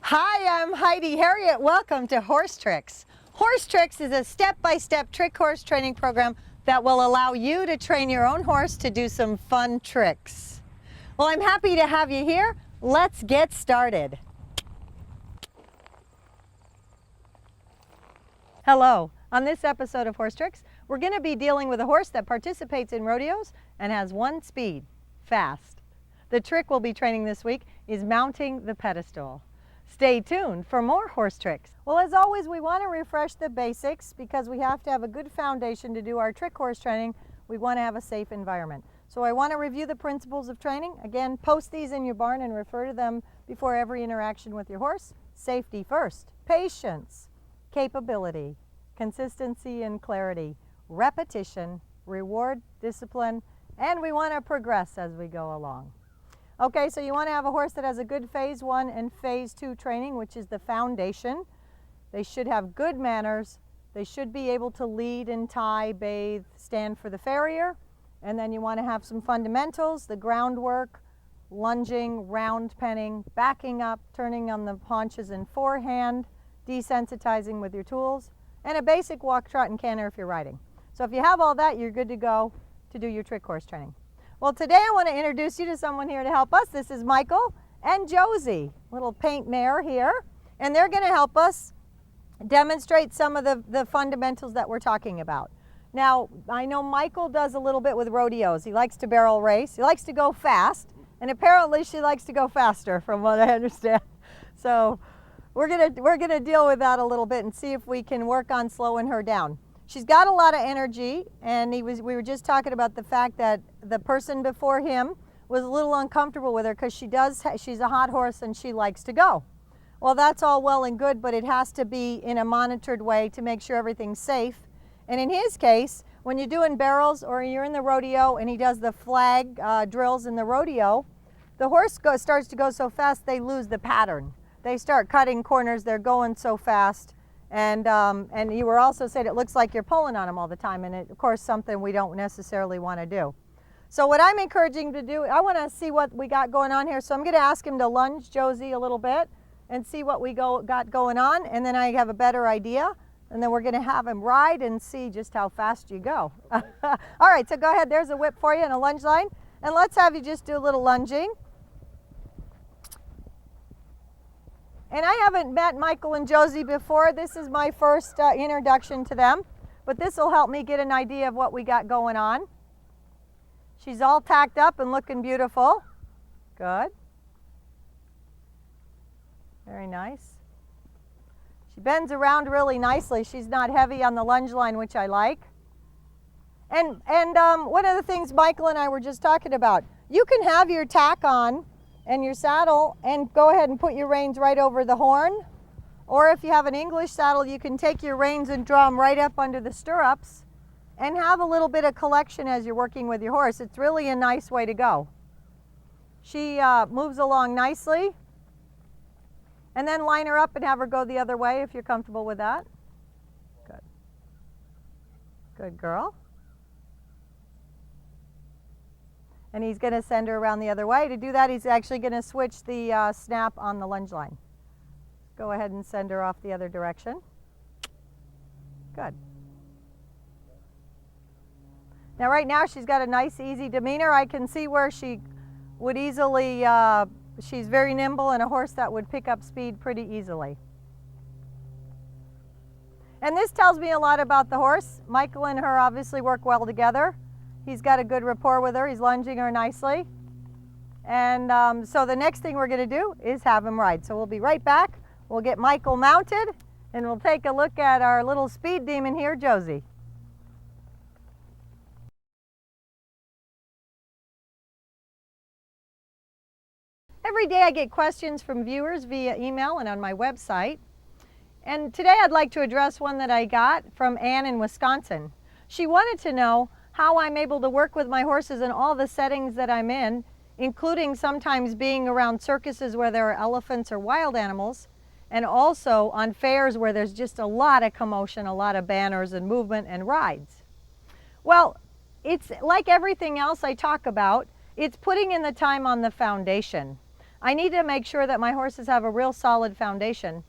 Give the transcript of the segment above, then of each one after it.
Hi, I'm Heidi Herriott. Welcome to Horsetrix. Horsetrix is a step-by-step trick horse training program that will allow you to train your own horse to do some fun tricks. Well, I'm happy to have you here. Let's get started. Hello. On this episode of Horsetrix, we're going to be dealing with a horse that participates in rodeos and has one speed, fast. The trick we'll be training this week is mounting the pedestal. Stay tuned for more horse tricks. Well, as always, we want to refresh the basics because we have to have a good foundation to do our trick horse training. We want to have a safe environment. So I want to review the principles of training. Again, post these in your barn and refer to them before every interaction with your horse. Safety first, patience, capability, consistency and clarity, repetition, reward, discipline, and we want to progress as we go along. Okay, so you want to have a horse that has a good phase 1 and phase 2 training, which is the foundation. They should have good manners. They should be able to lead and tie, bathe, stand for the farrier. And then you want to have some fundamentals, the groundwork, lunging, round penning, backing up, turning on the haunches and forehand, desensitizing with your tools, and a basic walk, trot, and canter if you're riding. So if you have all that, you're good to go to do your trick horse training. Well, today I want to introduce you to someone here to help us. This is Michael and Josie, little paint mare here, and they're going to help us demonstrate some of the fundamentals that we're talking about. Now, I know Michael does a little bit with rodeos. He likes to barrel race. He likes to go fast, and apparently she likes to go faster, from what I understand. So we're gonna deal with that a little bit and see if we can work on slowing her down. She's got a lot of energy, and we were just talking about the fact that the person before him was a little uncomfortable with her because she's a hot horse and she likes to go. Well, that's all well and good, but it has to be in a monitored way to make sure everything's safe. And in his case, when you're doing barrels or you're in the rodeo and he does the flag drills in the rodeo, the horse starts to go so fast they lose the pattern. They start cutting corners, they're going so fast. And you were also saying it looks like you're pulling on them all the time, and of course something we don't necessarily want to do. So what I'm encouraging to do, I want to see what we got going on here. So I'm going to ask him to lunge Josie a little bit and see what we got going on, and then I have a better idea. And then we're going to have him ride and see just how fast you go. All right, so go ahead. There's a whip for you and a lunge line. And let's have you just do a little lunging. And I haven't met Michael and Josie before. This is my first introduction to them. But this will help me get an idea of what we got going on. She's all tacked up and looking beautiful. Good. Very nice. She bends around really nicely. She's not heavy on the lunge line, which I like. And one of the things Michael and I were just talking about, you can have your tack on and your saddle and go ahead and put your reins right over the horn. Or if you have an English saddle, you can take your reins and draw them right up under the stirrups and have a little bit of collection as you're working with your horse. It's really a nice way to go. She moves along nicely. And then line her up and have her go the other way if you're comfortable with that. Good. Good girl. And he's going to send her around the other way. To do that, he's actually going to switch the snap on the lunge line. Go ahead and send her off the other direction. Good. Now right now she's got a nice easy demeanor. I can see where she would easily she's very nimble and a horse that would pick up speed pretty easily. And this tells me a lot about the horse. Michael and her obviously work well together. He's got a good rapport with her. He's lunging her nicely. And so the next thing we're going to do is have him ride. So we'll be right back. We'll get Michael mounted and we'll take a look at our little speed demon here, Josie. Every day I get questions from viewers via email and on my website. And today I'd like to address one that I got from Ann in Wisconsin. She wanted to know how I'm able to work with my horses in all the settings that I'm in, including sometimes being around circuses where there are elephants or wild animals, and also on fairs where there's just a lot of commotion, a lot of banners and movement and rides. Well, it's like everything else I talk about, it's putting in the time on the foundation. I need to make sure that my horses have a real solid foundation.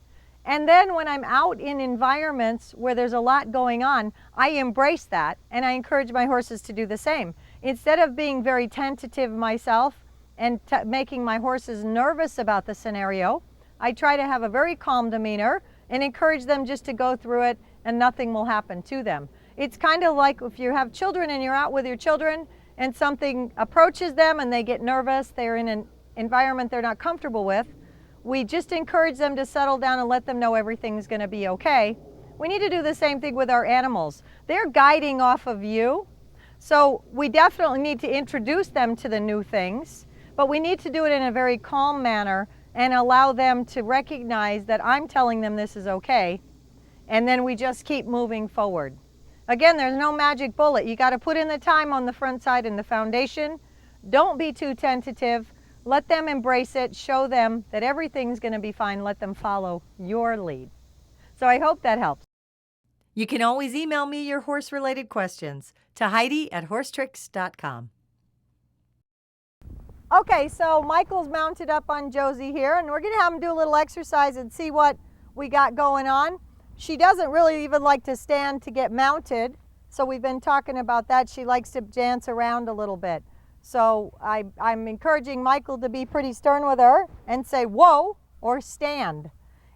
And then when I'm out in environments where there's a lot going on, I embrace that and I encourage my horses to do the same. Instead of being very tentative myself and making my horses nervous about the scenario, I try to have a very calm demeanor and encourage them just to go through it and nothing will happen to them. It's kind of like if you have children and you're out with your children and something approaches them and they get nervous, they're in an environment they're not comfortable with. We just encourage them to settle down and let them know everything's going to be okay. We need to do the same thing with our animals. They're guiding off of you, so we definitely need to introduce them to the new things, but we need to do it in a very calm manner and allow them to recognize that I'm telling them this is okay, and then we just keep moving forward. Again, there's no magic bullet. You got to put in the time on the front side and the foundation. Don't be too tentative. Let them embrace it. Show them that everything's going to be fine. Let them follow your lead. So I hope that helps. You can always email me your horse-related questions to Heidi@horsetrix.com. Okay, so Michael's mounted up on Josie here, and we're going to have him do a little exercise and see what we got going on. She doesn't really even like to stand to get mounted, so we've been talking about that. She likes to dance around a little bit. So I'm encouraging Michael to be pretty stern with her and say, whoa, or stand.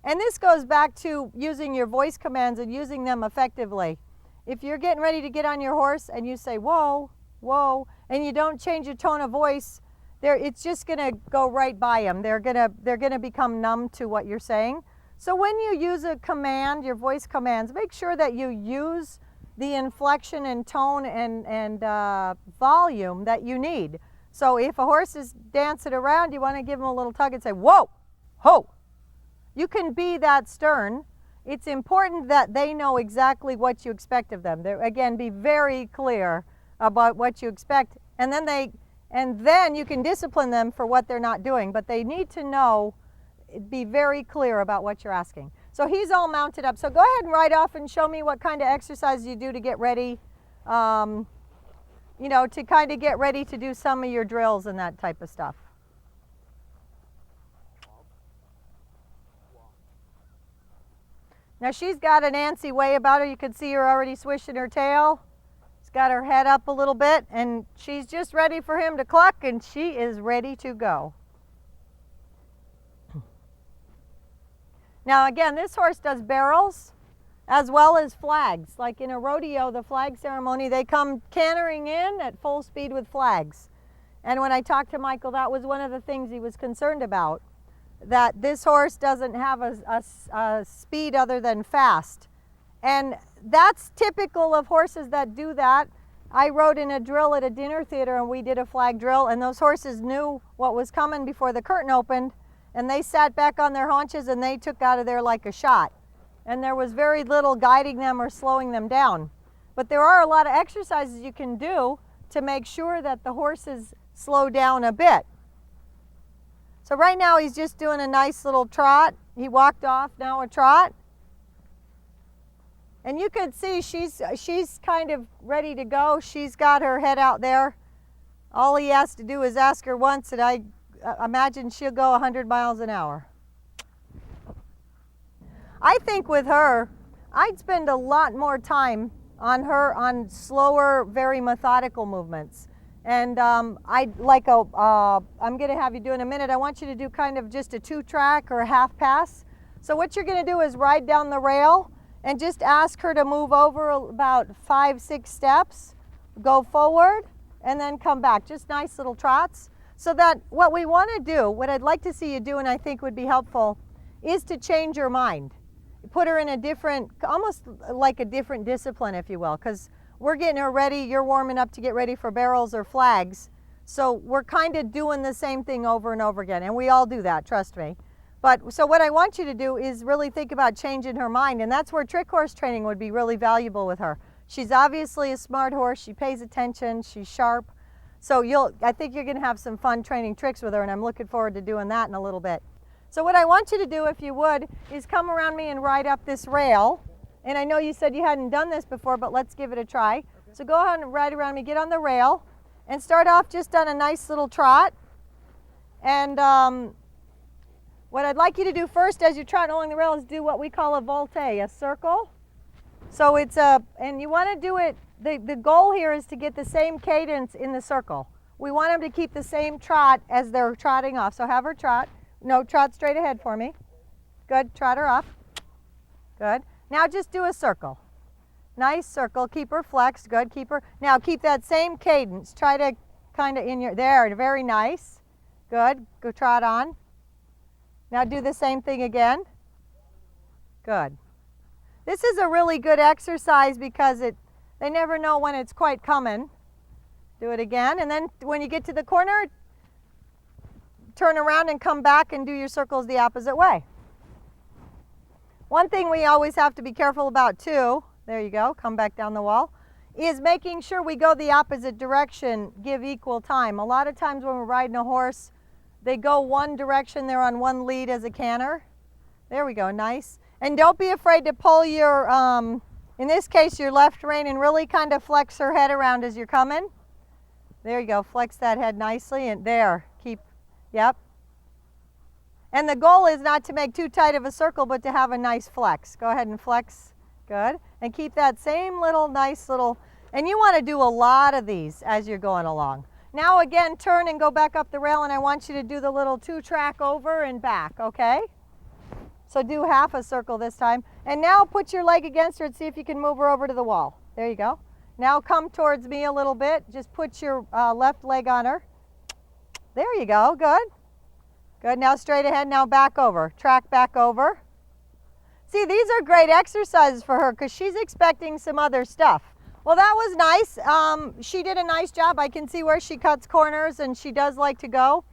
And this goes back to using your voice commands and using them effectively. If you're getting ready to get on your horse and you say, whoa, whoa, and you don't change your tone of voice, it's just going to go right by them. They're gonna become numb to what you're saying. So when you use a command, your voice commands, make sure that you use the inflection and tone and volume that you need. So if a horse is dancing around, you want to give them a little tug and say, whoa, ho. You can be that stern. It's important that they know exactly what you expect of them. Again, be very clear about what you expect, and then you can discipline them for what they're not doing, but they need to know, be very clear about what you're asking. So he's all mounted up. So go ahead and ride off and show me what kind of exercises you do to get ready, you know, to kind of get ready to do some of your drills and that type of stuff. Now she's got an antsy way about her. You can see her already swishing her tail. She's got her head up a little bit and she's just ready for him to cluck, and she is ready to go. Now again, this horse does barrels as well as flags. Like in a rodeo, the flag ceremony, they come cantering in at full speed with flags. And when I talked to Michael, that was one of the things he was concerned about, that this horse doesn't have a speed other than fast. And that's typical of horses that do that. I rode in a drill at a dinner theater and we did a flag drill, and those horses knew what was coming before the curtain opened, and they sat back on their haunches and they took out of there like a shot. And there was very little guiding them or slowing them down. But there are a lot of exercises you can do to make sure that the horses slow down a bit. So right now he's just doing a nice little trot. He walked off, now a trot. And you can see she's kind of ready to go. She's got her head out there. All he has to do is ask her once, and I imagine she'll go 100 miles an hour. I think with her, I'd spend a lot more time on her on slower, very methodical movements. And I'm going to have you do in a minute, I want you to do kind of just a 2-track or a half pass. So what you're going to do is ride down the rail and just ask her to move over about 5-6 steps, go forward, and then come back. Just nice little trots. So that what we want to do, what I'd like to see you do and I think would be helpful, is to change your mind. Put her in a different, almost like a different discipline, if you will, because we're getting her ready, you're warming up to get ready for barrels or flags. So we're kind of doing the same thing over and over again, and we all do that, trust me. But so what I want you to do is really think about changing her mind, and that's where trick horse training would be really valuable with her. She's obviously a smart horse, she pays attention, she's sharp. So I think you're going to have some fun training tricks with her, and I'm looking forward to doing that in a little bit. So what I want you to do, if you would, is come around me and ride up this rail. And I know you said you hadn't done this before, but let's give it a try. Okay. So go ahead and ride around me, get on the rail, and start off just on a nice little trot. And What I'd like you to do first as you trot along the rail is do what we call a volte, a circle. So it's and you want to do it, the goal here is to get the same cadence in the circle. We want them to keep the same trot as they're trotting off. So have her trot. No, trot straight ahead for me. Good, trot her off. Good. Now just do a circle. Nice circle, keep her flexed, good, keep her. Now keep that same cadence. Try to kind of in your, there, very nice. Good, go trot on. Now do the same thing again. Good. This is a really good exercise because they never know when it's quite coming. Do it again, and then when you get to the corner, turn around and come back and do your circles the opposite way. One thing we always have to be careful about too, there you go, come back down the wall, is making sure we go the opposite direction, give equal time. A lot of times when we're riding a horse, they go one direction, they're on one lead as a canter. There we go, nice. And don't be afraid to pull your, in this case, your left rein and really kind of flex her head around as you're coming. There you go, flex that head nicely and there, keep, yep. And the goal is not to make too tight of a circle, but to have a nice flex. Go ahead and flex, good. And keep that same little, nice little, and you want to do a lot of these as you're going along. Now again, turn and go back up the rail, and I want you to do the little 2-track over and back, okay? So do half a circle this time. And now put your leg against her and see if you can move her over to the wall. There you go. Now come towards me a little bit. Just put your left leg on her. There you go, good. Good, now straight ahead, now back over. Track back over. See, these are great exercises for her because she's expecting some other stuff. Well, that was nice. She did a nice job. I can see where she cuts corners and she does like to go.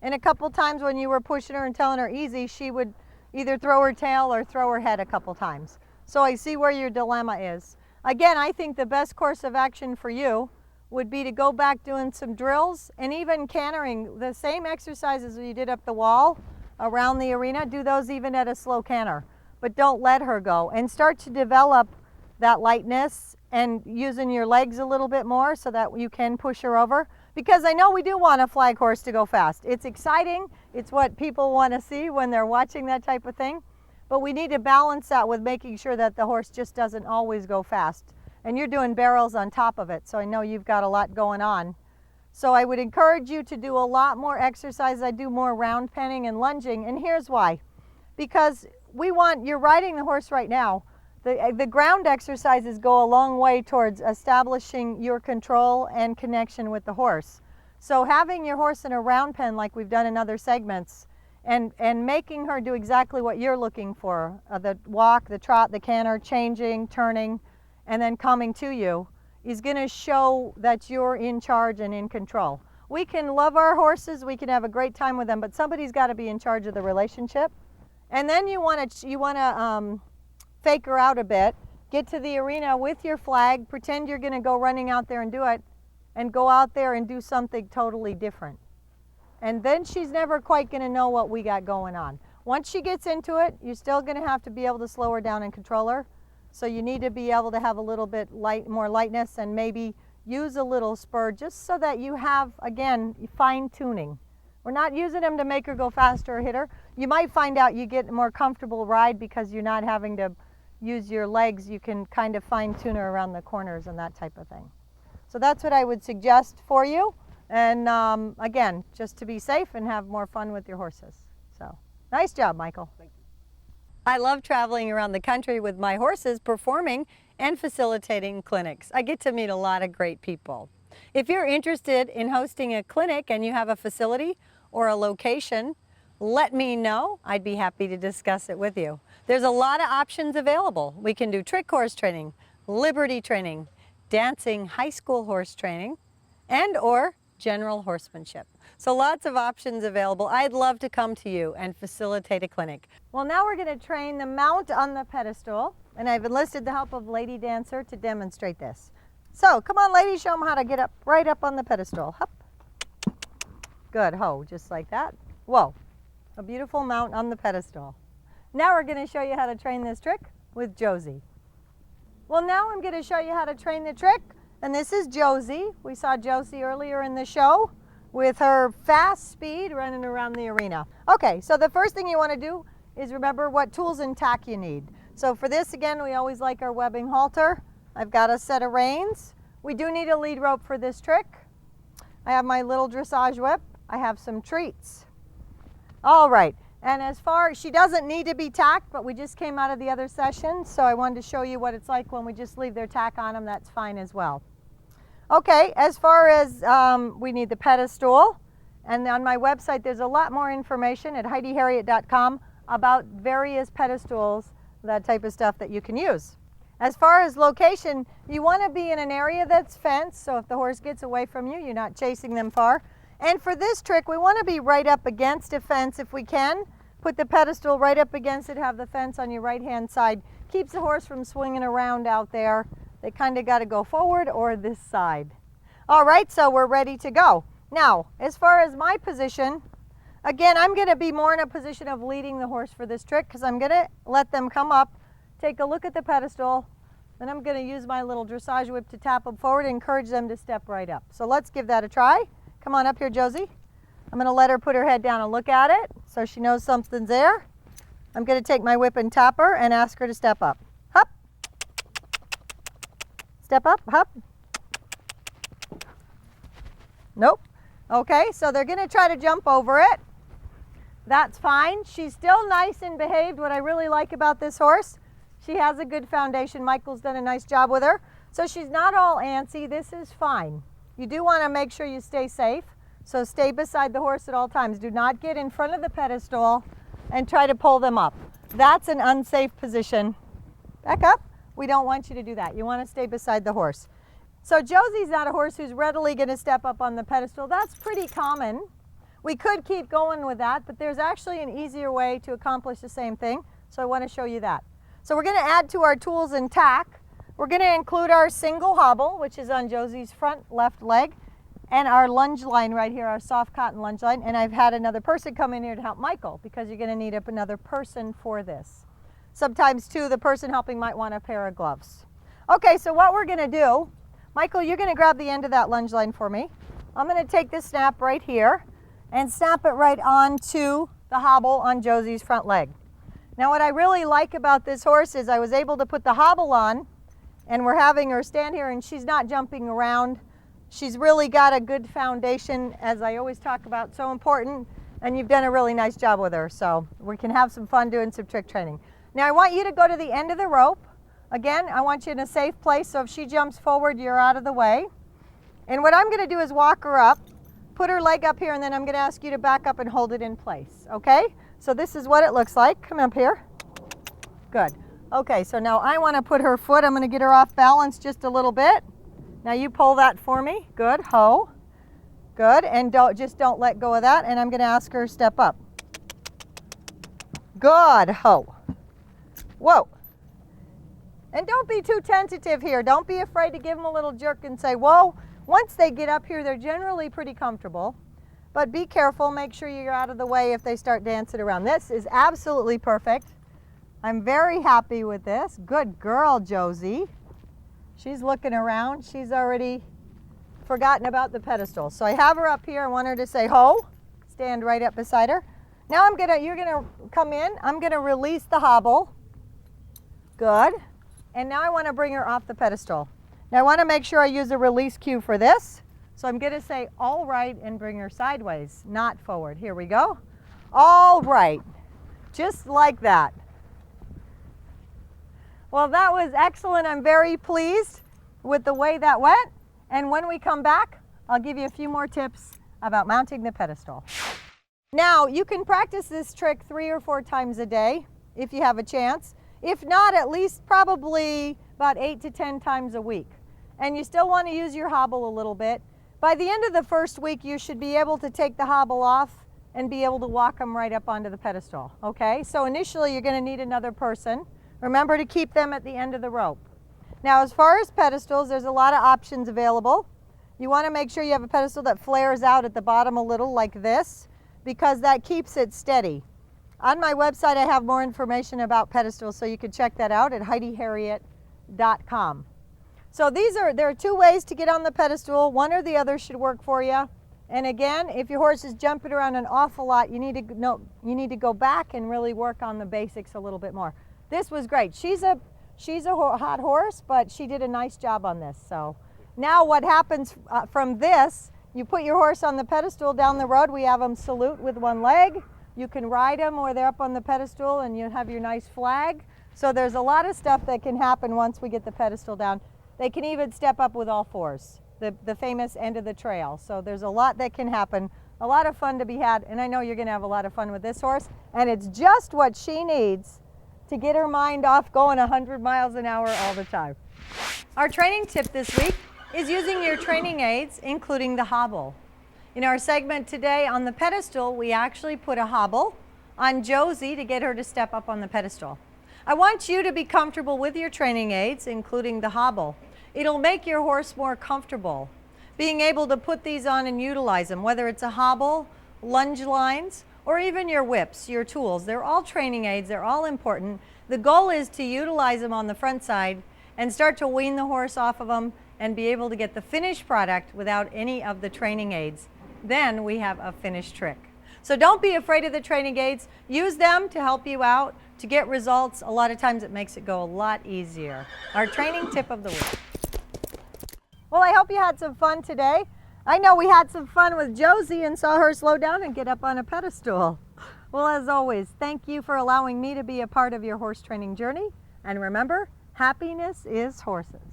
And a couple times when you were pushing her and telling her easy, she would either throw her tail or throw her head a couple times. So I see where your dilemma is. Again, I think the best course of action for you would be to go back doing some drills and even cantering. The same exercises you did up the wall around the arena, do those even at a slow canter. But don't let her go and start to develop that lightness and using your legs a little bit more so that you can push her over. Because I know we do want a flag horse to go fast. It's exciting. It's what people want to see when they're watching that type of thing. But we need to balance that with making sure that the horse just doesn't always go fast. And you're doing barrels on top of it, so I know you've got a lot going on. So I would encourage you to do a lot more exercise. I do more round penning and lunging, and here's why. Because you're riding the horse right now. The ground exercises go a long way towards establishing your control and connection with the horse. So having your horse in a round pen like we've done in other segments and making her do exactly what you're looking for, the walk, the trot, the canter, changing, turning, and then coming to you, is going to show that you're in charge and in control. We can love our horses, we can have a great time with them, but somebody's got to be in charge of the relationship. And then you want to fake her out a bit, get to the arena with your flag, pretend you're going to go running out there and do it, and go out there and do something totally different. And then she's never quite going to know what we got going on. Once she gets into it, you're still going to have to be able to slow her down and control her. So you need to be able to have a little bit more lightness and maybe use a little spur just so that you have, again, fine tuning. We're not using them to make her go faster or hit her. You might find out you get a more comfortable ride because you're not having to use your legs. You can kind of fine tune her around the corners and that type of thing. So that's what I would suggest for you. And again, just to be safe and have more fun with your horses. So nice job, Michael. Thank you. I love traveling around the country with my horses, performing and facilitating clinics. I get to meet a lot of great people. If you're interested in hosting a clinic and you have a facility or a location, let me know. I'd be happy to discuss it with you. There's a lot of options available. We can do trick horse training, liberty training, dancing, high school horse training, and or general horsemanship. So lots of options available. I'd love to come to you and facilitate a clinic. Well, now we're going to train the mount on the pedestal, and I've enlisted the help of Lady Dancer to demonstrate this. So come on, ladies, show them how to get up right up on the pedestal. Hup. Good, ho, just like that. Whoa, a beautiful mount on the pedestal. Now we're going to show you how to train this trick with Josie. Well, now I'm going to show you how to train the trick, and this is Josie. We saw Josie earlier in the show. with her fast speed running around the arena. Okay, so the first thing you want to do is remember what tools and tack you need. So for this, again, we always like our webbing halter. I've got a set of reins. We do need a lead rope for this trick. I have my little dressage whip. I have some treats. All right, and as far as she doesn't need to be tacked, but we just came out of the other session, so I wanted to show you what it's like when we just leave their tack on them. That's fine as well. Okay, as far as we need the pedestal, and on my website there's a lot more information at HeidiHerriott.com about various pedestals, that type of stuff that you can use. As far as location, you want to be in an area that's fenced, so if the horse gets away from you, you're not chasing them far. And for this trick, we want to be right up against a fence if we can. Put the pedestal right up against it, have the fence on your right-hand side. Keeps the horse from swinging around out there. They kind of got to go forward or this side. All right, so we're ready to go. Now, as far as my position, again, I'm going to be more in a position of leading the horse for this trick because I'm going to let them come up, take a look at the pedestal, then I'm going to use my little dressage whip to tap them forward and encourage them to step right up. So let's give that a try. Come on up here, Josie. I'm going to let her put her head down and look at it so she knows something's there. I'm going to take my whip and tap her and ask her to step up. Hop. Step up, hop. Nope. Okay, so they're going to try to jump over it. That's fine. She's still nice and behaved. What I really like about this horse, she has a good foundation. Michael's done a nice job with her. So she's not all antsy. This is fine. You do want to make sure you stay safe. So stay beside the horse at all times. Do not get in front of the pedestal and try to pull them up. That's an unsafe position. Back up. We don't want you to do that. You want to stay beside the horse. So Josie's not a horse who's readily going to step up on the pedestal. That's pretty common. We could keep going with that, but there's actually an easier way to accomplish the same thing. So I want to show you that. So we're going to add to our tools and tack. We're going to include our single hobble, which is on Josie's front left leg, and our lunge line right here, our soft cotton lunge line. And I've had another person come in here to help Michael because you're going to need another person for this. Sometimes too, the person helping might want a pair of gloves. Okay, so what we're going to do, Michael, you're going to grab the end of that lunge line for me. I'm going to take this snap right here and snap it right onto the hobble on Josie's front leg. Now what I really like about this horse is I was able to put the hobble on, and we're having her stand here and she's not jumping around. She's really got a good foundation, as I always talk about, so important, and you've done a really nice job with her, so we can have some fun doing some trick training. Now I want you to go to the end of the rope. Again, I want you in a safe place, so if she jumps forward, you're out of the way. And what I'm going to do is walk her up, put her leg up here, and then I'm going to ask you to back up and hold it in place, okay? So this is what it looks like. Come up here. Good. Okay, so now I want to put her foot, I'm going to get her off balance just a little bit. Now you pull that for me. Good. Ho. Good. And don't let go of that. And I'm going to ask her to step up. Good. Ho. Whoa. And don't be too tentative here. Don't be afraid to give them a little jerk and say, whoa. Once they get up here, they're generally pretty comfortable. But be careful. Make sure you're out of the way if they start dancing around. This is absolutely perfect. I'm very happy with this. Good girl, Josie. She's looking around. She's already forgotten about the pedestal. So I have her up here. I want her to say ho. Stand right up beside her. Now you're gonna come in. I'm gonna release the hobble. Good. And now I want to bring her off the pedestal. Now I want to make sure I use a release cue for this. So I'm gonna say all right and bring her sideways, not forward. Here we go. All right. Just like that. Well, that was excellent. I'm very pleased with the way that went. And when we come back, I'll give you a few more tips about mounting the pedestal. Now, you can practice this trick 3 or 4 times a day if you have a chance. If not, at least probably about 8 to 10 times a week. And you still want to use your hobble a little bit. By the end of the first week, you should be able to take the hobble off and be able to walk them right up onto the pedestal. Okay, so initially you're going to need another person. Remember to keep them at the end of the rope. Now, as far as pedestals, there's a lot of options available. You want to make sure you have a pedestal that flares out at the bottom a little like this, because that keeps it steady. On my website, I have more information about pedestals, so you can check that out at HeidiHerriott.com. So there are 2 ways to get on the pedestal. One or the other should work for you. And again, if your horse is jumping around an awful lot, you need to go back and really work on the basics a little bit more. This was great. She's a hot horse, but she did a nice job on this. So now what happens from this, you put your horse on the pedestal down the road. We have them salute with one leg. You can ride them or they're up on the pedestal and you have your nice flag. So there's a lot of stuff that can happen once we get the pedestal down. They can even step up with all fours, the famous end of the trail. So there's a lot that can happen, a lot of fun to be had, and I know you're gonna have a lot of fun with this horse, and it's just what she needs to get her mind off going 100 miles an hour all the time. Our training tip this week is using your training aids, including the hobble. In our segment today on the pedestal, we actually put a hobble on Josie to get her to step up on the pedestal. I want you to be comfortable with your training aids, including the hobble. It'll make your horse more comfortable. Being able to put these on and utilize them, whether it's a hobble, lunge lines, or even your whips, your tools. They're all training aids, they're all important. The goal is to utilize them on the front side and start to wean the horse off of them and be able to get the finished product without any of the training aids. Then we have a finished trick. So don't be afraid of the training aids. Use them to help you out, to get results. A lot of times it makes it go a lot easier. Our training tip of the week. Well, I hope you had some fun today. I know we had some fun with Josie and saw her slow down and get up on a pedestal. Well, as always, thank you for allowing me to be a part of your horse training journey. And remember, happiness is horses.